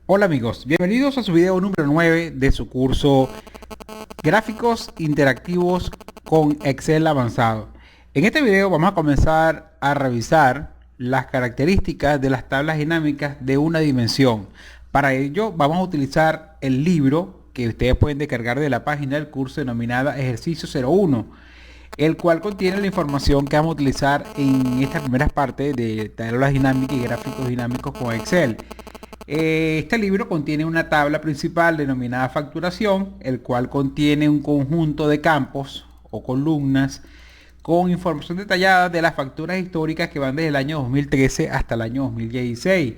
Hola amigos, bienvenidos a su video número 9 de su curso Gráficos Interactivos con Excel Avanzado. En este video vamos a comenzar a revisar las características de las tablas dinámicas de una dimensión. Para ello vamos a utilizar el libro que ustedes pueden descargar de la página del curso denominada Ejercicio 01, el cual contiene la información que vamos a utilizar en estas primeras partes de tablas dinámicas y gráficos dinámicos con Excel. Este libro contiene una tabla principal denominada facturación, el cual contiene un conjunto de campos o columnas con información detallada de las facturas históricas que van desde el año 2013 hasta el año 2016,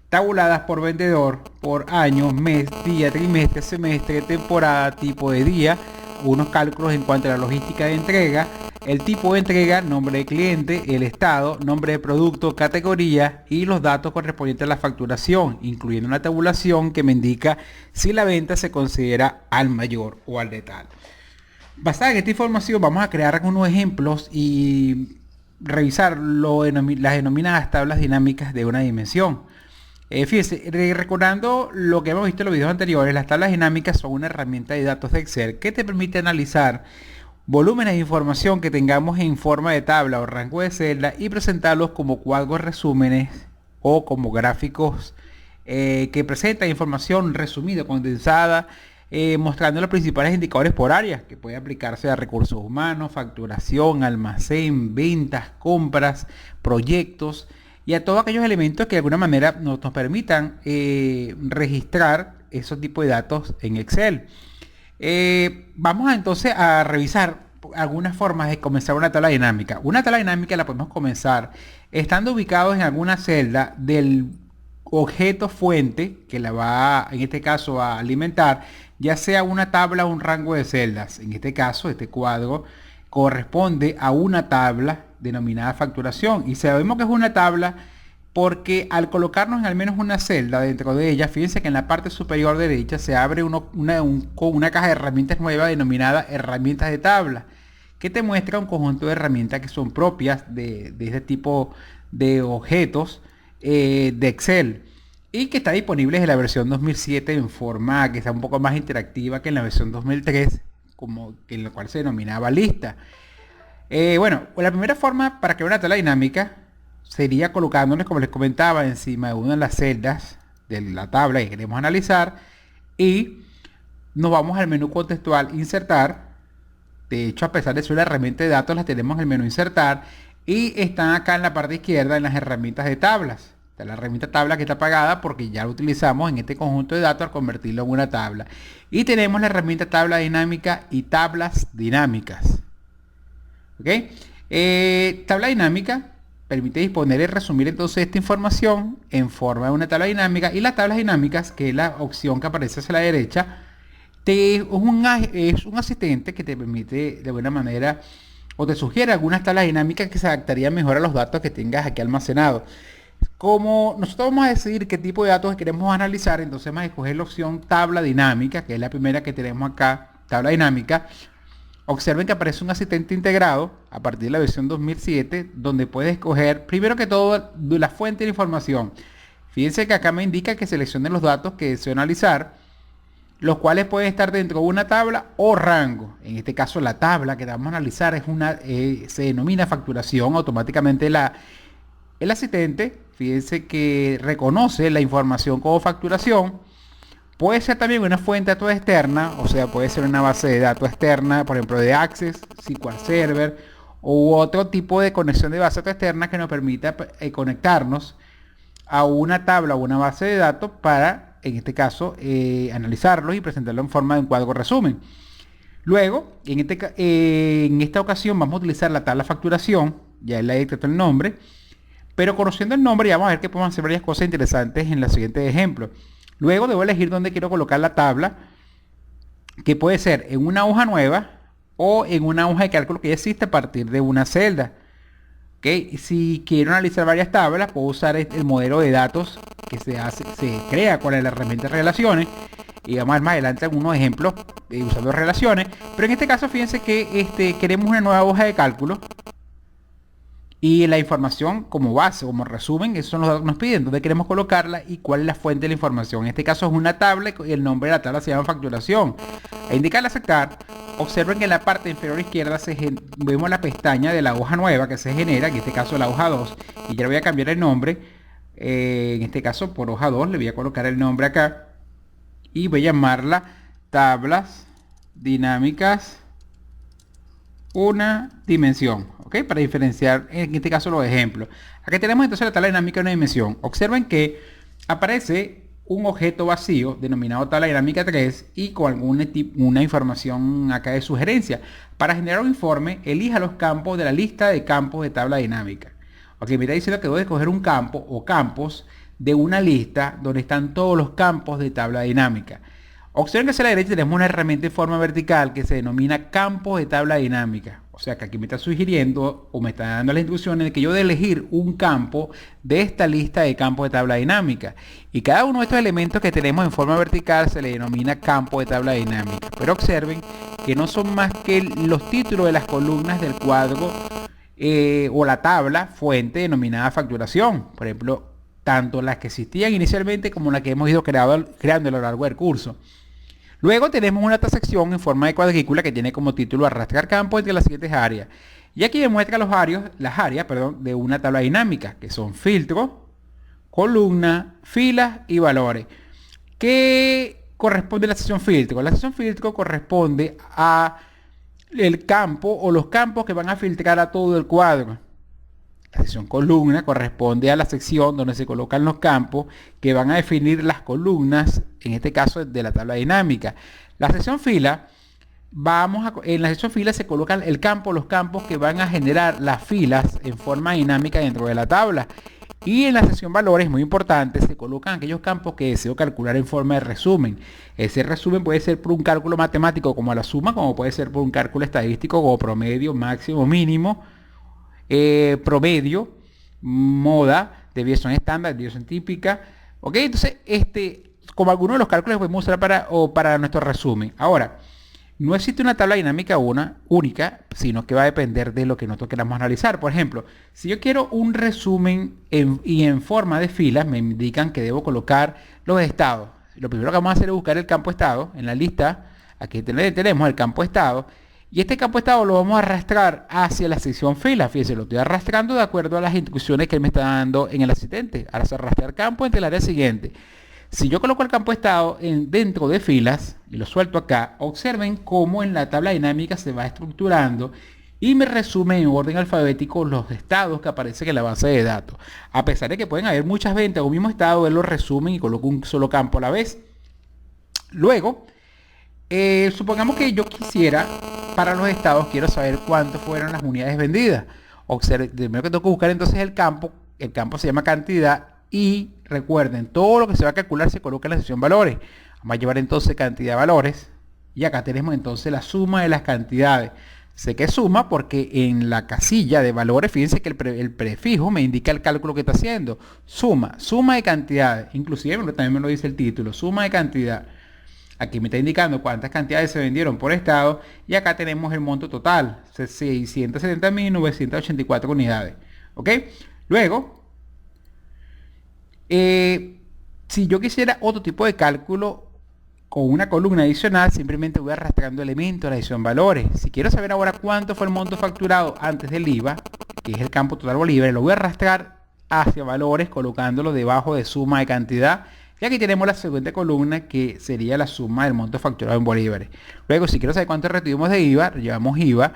tabuladas por vendedor, por año, mes, día, trimestre, semestre, temporada, tipo de día, unos cálculos en cuanto a la logística de entrega, el tipo de entrega, nombre de cliente, el estado, nombre de producto, categoría y los datos correspondientes a la facturación, incluyendo una tabulación que me indica si la venta se considera al mayor o al de tal. Basada en esta información vamos a crear algunos ejemplos y revisar las denominadas tablas dinámicas de una dimensión. Fíjense, recordando lo que hemos visto en los videos anteriores, las tablas dinámicas son una herramienta de datos de Excel que te permite analizar volúmenes de información que tengamos en forma de tabla o rango de celda y presentarlos como cuadros resúmenes o como gráficos que presentan información resumida, condensada, mostrando los principales indicadores por área que puede aplicarse a recursos humanos, facturación, almacén, ventas, compras, proyectos y a todos aquellos elementos que de alguna manera nos permitan registrar esos tipos de datos en Excel. Vamos entonces a revisar algunas formas de comenzar una tabla dinámica. Una tabla dinámica la podemos comenzar estando ubicados en alguna celda del objeto fuente que la va, en este caso, a alimentar, ya sea una tabla o un rango de celdas. En este caso, este cuadro corresponde a una tabla denominada facturación y sabemos que es una tabla porque al colocarnos en al menos una celda dentro de ella, fíjense que en la parte superior derecha se abre una caja de herramientas nueva denominada herramientas de tabla, que te muestra un conjunto de herramientas que son propias de este tipo de objetos de Excel y que está disponible en la versión 2007 en forma que está un poco más interactiva que en la versión 2003, como que en la cual se denominaba lista. Bueno, la primera forma para crear una tabla dinámica sería colocándoles, como les comentaba, encima de una de las celdas de la tabla que queremos analizar y nos vamos al menú contextual insertar. De hecho, a pesar de ser una herramienta de datos, las tenemos en el menú insertar y están acá en la parte izquierda en las herramientas de tablas. Está la herramienta tabla que está apagada porque ya lo utilizamos en este conjunto de datos al convertirlo en una tabla. Y tenemos la herramienta tabla dinámica y tablas dinámicas. ¿Ok? Tabla dinámica permite disponer y resumir entonces esta información en forma de una tabla dinámica, y las tablas dinámicas, que es la opción que aparece hacia la derecha, es un asistente que te permite de buena manera o te sugiere algunas tablas dinámicas que se adaptarían mejor a los datos que tengas aquí almacenados. Como nosotros vamos a decidir qué tipo de datos queremos analizar, entonces vamos a escoger la opción tabla dinámica, que es la primera que tenemos acá, tabla dinámica. Observen que aparece un asistente integrado a partir de la versión 2007, donde puedes escoger primero que todo la fuente de información. Fíjense que acá me indica que seleccione los datos que deseo analizar, los cuales pueden estar dentro de una tabla o rango. En este caso, la tabla que vamos a analizar se denomina facturación. Automáticamente el asistente, fíjense que reconoce la información como facturación. Puede ser también una fuente de datos externa, o sea, puede ser una base de datos externa, por ejemplo, de Access, SQL Server, u otro tipo de conexión de base de datos externa que nos permita conectarnos a una tabla o una base de datos para, en este caso, analizarlos y presentarlo en forma de un cuadro resumen. Luego, en esta ocasión vamos a utilizar la tabla facturación, ya le he dictado el nombre, pero conociendo el nombre ya vamos a ver que podemos hacer varias cosas interesantes en los siguientes ejemplos. Luego debo elegir dónde quiero colocar la tabla, que puede ser en una hoja nueva o en una hoja de cálculo que ya existe a partir de una celda. ¿Okay? Si quiero analizar varias tablas, puedo usar el modelo de datos que se crea con la herramienta de relaciones. Y vamos a ver más adelante algunos ejemplos usando relaciones. Pero en este caso, fíjense que queremos una nueva hoja de cálculo. Y la información como base, como resumen, esos son los datos que nos piden, dónde queremos colocarla y cuál es la fuente de la información. En este caso es una tabla y el nombre de la tabla se llama facturación. E indicar aceptar, observen que en la parte inferior izquierda vemos la pestaña de la hoja nueva que se genera, en este caso la hoja 2, y ya le voy a cambiar el nombre, en este caso por hoja 2, le voy a colocar el nombre acá y voy a llamarla tablas dinámicas una dimensión, ¿ok? Para diferenciar en este caso los ejemplos. Aquí tenemos entonces la tabla dinámica de una dimensión. Observen que aparece un objeto vacío denominado tabla dinámica 3 y con una información acá de sugerencia. Para generar un informe, elija los campos de la lista de campos de tabla dinámica. Ok, me está diciendo que debo escoger un campo o campos de una lista donde están todos los campos de tabla dinámica. Observen que hacia la derecha tenemos una herramienta en forma vertical que se denomina campos de tabla dinámica. O sea que aquí me está sugiriendo o me está dando las instrucciones de que yo debo elegir un campo de esta lista de campos de tabla dinámica. Y cada uno de estos elementos que tenemos en forma vertical se le denomina campo de tabla dinámica. Pero observen que no son más que los títulos de las columnas del cuadro o la tabla fuente denominada facturación. Por ejemplo, tanto las que existían inicialmente como las que hemos ido creando a lo largo del curso. Luego tenemos una sección en forma de cuadrícula que tiene como título arrastrar campos entre las siguientes áreas. Y aquí demuestra las áreas de una tabla dinámica, que son filtro, columna, filas y valores. ¿Qué corresponde a la sección filtro? La sección filtro corresponde a el campo o los campos que van a filtrar a todo el cuadro. La sección columna corresponde a la sección donde se colocan los campos que van a definir las columnas, en este caso de la tabla dinámica. La sección fila, en la sección fila se colocan los campos que van a generar las filas en forma dinámica dentro de la tabla. Y en la sección valores, muy importante, se colocan aquellos campos que deseo calcular en forma de resumen. Ese resumen puede ser por un cálculo matemático como la suma, como puede ser por un cálculo estadístico como promedio, máximo, mínimo. Promedio, moda, desviación estándar, desviación típica. Ok, entonces como algunos de los cálculos que podemos usar para nuestro resumen. Ahora, no existe una tabla dinámica única, sino que va a depender de lo que nosotros queramos analizar. Por ejemplo, si yo quiero un resumen y en forma de filas, me indican que debo colocar los estados. Lo primero que vamos a hacer es buscar el campo estado en la lista. Aquí tenemos el campo estado. Y este campo estado lo vamos a arrastrar hacia la sección fila. Fíjense, lo estoy arrastrando de acuerdo a las instrucciones que él me está dando en el asistente. Ahora se arrastrar campo entre el área siguiente. Si yo coloco el campo estado dentro de filas y lo suelto acá, observen cómo en la tabla dinámica se va estructurando y me resume en orden alfabético los estados que aparecen en la base de datos. A pesar de que pueden haber muchas ventas o un mismo estado, él lo resume y coloca un solo campo a la vez. Luego, supongamos que yo quisiera, para los estados, quiero saber cuánto fueron las unidades vendidas. Observen, primero que tengo que buscar entonces el campo se llama cantidad y recuerden, todo lo que se va a calcular se coloca en la sección valores. Vamos a llevar entonces cantidad de valores y acá tenemos entonces la suma de las cantidades. Sé que es suma porque en la casilla de valores, fíjense que el prefijo me indica el cálculo que está haciendo. Suma de cantidades, inclusive también me lo dice el título, suma de cantidad. Aquí me está indicando cuántas cantidades se vendieron por estado y acá tenemos el monto total, 670.984 unidades. ¿Ok? Luego, si yo quisiera otro tipo de cálculo con una columna adicional, simplemente voy arrastrando elementos a la edición valores. Si quiero saber ahora cuánto fue el monto facturado antes del IVA, que es el campo total bolívares, lo voy a arrastrar hacia valores colocándolo debajo de suma de cantidad. Y aquí tenemos la siguiente columna que sería la suma del monto facturado en bolívares. Luego, si quiero saber cuánto retuvimos de IVA, llevamos IVA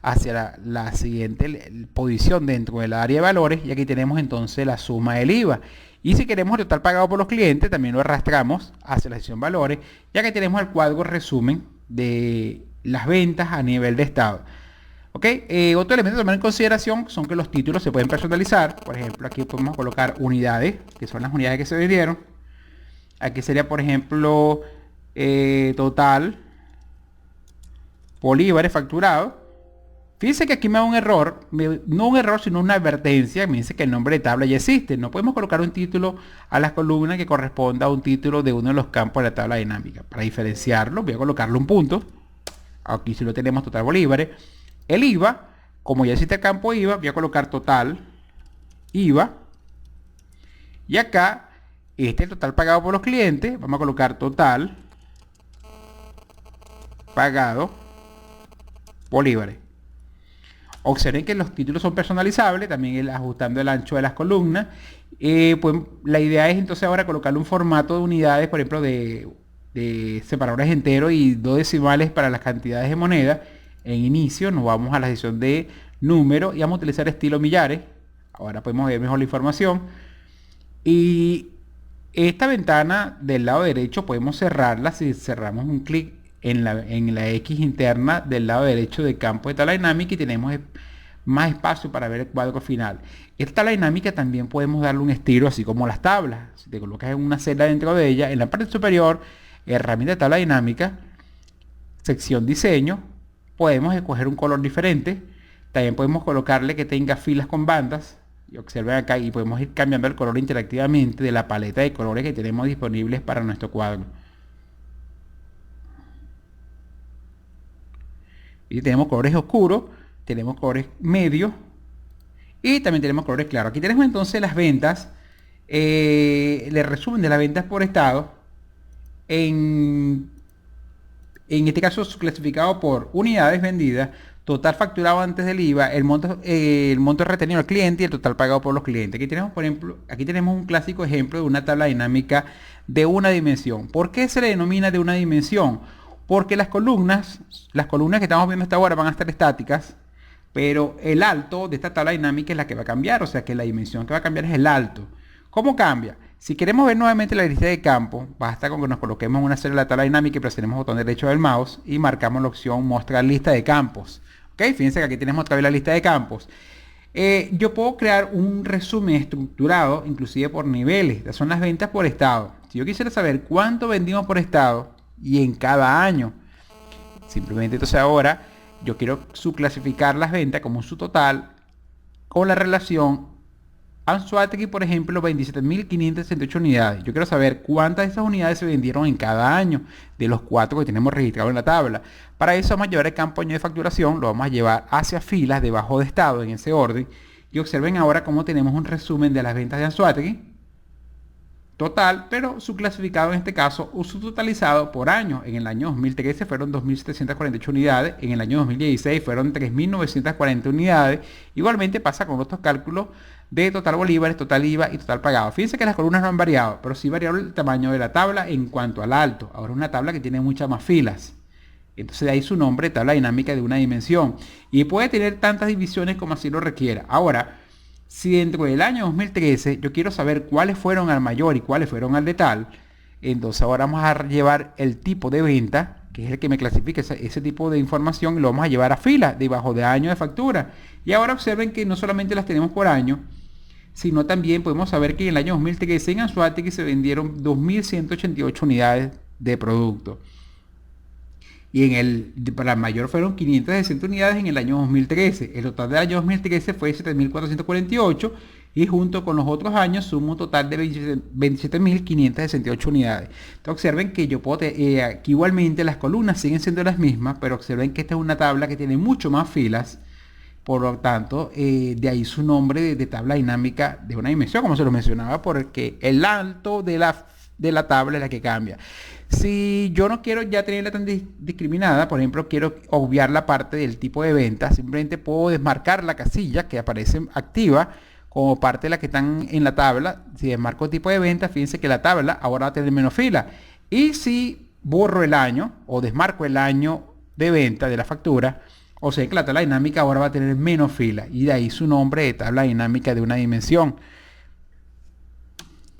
hacia la siguiente posición dentro del área de valores y aquí tenemos entonces la suma del IVA. Y si queremos el total pagado por los clientes, también lo arrastramos hacia la sección valores, ya que tenemos el cuadro resumen de las ventas a nivel de estado. ¿Ok? Otro elemento a tomar en consideración son que los títulos se pueden personalizar. Por ejemplo, aquí podemos colocar unidades, que son las unidades que se vendieron. Aquí sería, por ejemplo, total bolívares facturados. Fíjense que aquí me da un error, no un error, sino una advertencia. Me dice que el nombre de tabla ya existe. No podemos colocar un título a las columnas que corresponda a un título de uno de los campos de la tabla dinámica. Para diferenciarlo, voy a colocarle un punto. Aquí sí lo tenemos, total bolívares. El IVA Como ya existe el campo IVA, voy a colocar total IVA. Y acá, este es el total pagado por los clientes. Vamos a colocar total pagado bolívares. Observen que los títulos son personalizables, también ajustando el ancho de las columnas. Pues la idea es entonces ahora colocarle un formato de unidades, por ejemplo, de separadores enteros y 2 decimales para las cantidades de moneda. En inicio nos vamos a la sección de número y vamos a utilizar estilo millares. Ahora podemos ver mejor la información. Y esta ventana del lado derecho podemos cerrarla si cerramos un clic en la X interna del lado derecho del campo de tabla dinámica y tenemos más espacio para ver el cuadro final. Esta tabla dinámica también podemos darle un estilo así como las tablas. Si te colocas en una celda dentro de ella, en la parte superior, herramienta de tabla dinámica, sección diseño, podemos escoger un color diferente. También podemos colocarle que tenga filas con bandas. Y observen acá y podemos ir cambiando el color interactivamente de la paleta de colores que tenemos disponibles para nuestro cuadro. Y tenemos colores oscuros, tenemos colores medios y también tenemos colores claros. Aquí tenemos entonces las ventas, el resumen de las ventas por estado, en este caso clasificado por unidades vendidas, total facturado antes del IVA, el monto retenido al cliente y el total pagado por los clientes. Aquí tenemos, por ejemplo, aquí tenemos un clásico ejemplo de una tabla dinámica de una dimensión. ¿Por qué se le denomina de una dimensión? Porque las columnas que estamos viendo hasta ahora van a estar estáticas, pero el alto de esta tabla dinámica es la que va a cambiar, o sea que la dimensión que va a cambiar es el alto. ¿Cómo cambia? Si queremos ver nuevamente la lista de campo, basta con que nos coloquemos en una celda de la tabla dinámica y presionemos el botón derecho del mouse y marcamos la opción mostrar lista de campos. ¿Ok? Fíjense que aquí tenemos otra vez la lista de campos. Yo puedo crear un resumen estructurado, inclusive por niveles. Estas son las ventas por estado. Si yo quisiera saber cuánto vendimos por estado y en cada año, simplemente entonces ahora yo quiero subclasificar las ventas como su total con la relación Anzoátegui, por ejemplo, 27.568 unidades. Yo quiero saber cuántas de esas unidades se vendieron en cada año de los 4 que tenemos registrados en la tabla. Para eso vamos a llevar el campo año de facturación, lo vamos a llevar hacia filas debajo de estado en ese orden. Y observen ahora cómo tenemos un resumen de las ventas de Anzoátegui total, pero subclasificado en este caso, uso totalizado por año. En el año 2013 fueron 2.748 unidades, en el año 2016 fueron 3.940 unidades. Igualmente pasa con otros cálculos de total bolívares, total IVA y total pagado. Fíjense que las columnas no han variado, pero sí variado el tamaño de la tabla en cuanto al alto. Ahora es una tabla que tiene muchas más filas. Entonces de ahí su nombre, tabla dinámica de una dimensión. Y puede tener tantas divisiones como así lo requiera. Ahora, si dentro del año 2013 yo quiero saber cuáles fueron al mayor y cuáles fueron al de tal, entonces ahora vamos a llevar el tipo de venta, que es el que me clasifica ese tipo de información, y lo vamos a llevar a fila debajo de año de factura. Y ahora observen que no solamente las tenemos por año, sino también podemos saber que en el año 2013 en Anzoátegui se vendieron 2.188 unidades de producto. Y para el mayor fueron 560 unidades en el año 2013. El total del año 2013 fue 7.448 y junto con los otros años suma un total de 27.568 unidades. Entonces observen que yo puedo, que igualmente las columnas siguen siendo las mismas, pero observen que esta es una tabla que tiene mucho más filas. Por lo tanto, de ahí su nombre de tabla dinámica de una dimensión, como se lo mencionaba, porque el alto de la tabla es la que cambia. Si yo no quiero ya tenerla tan discriminada, por ejemplo, quiero obviar la parte del tipo de venta, simplemente puedo desmarcar la casilla que aparece activa como parte de la que están en la tabla. Si desmarco el tipo de venta, fíjense que la tabla ahora va a tener menos fila. Y si borro el año o desmarco el año de venta de la factura, o sea que la tabla dinámica ahora va a tener menos fila. Y de ahí su nombre de tabla dinámica de una dimensión.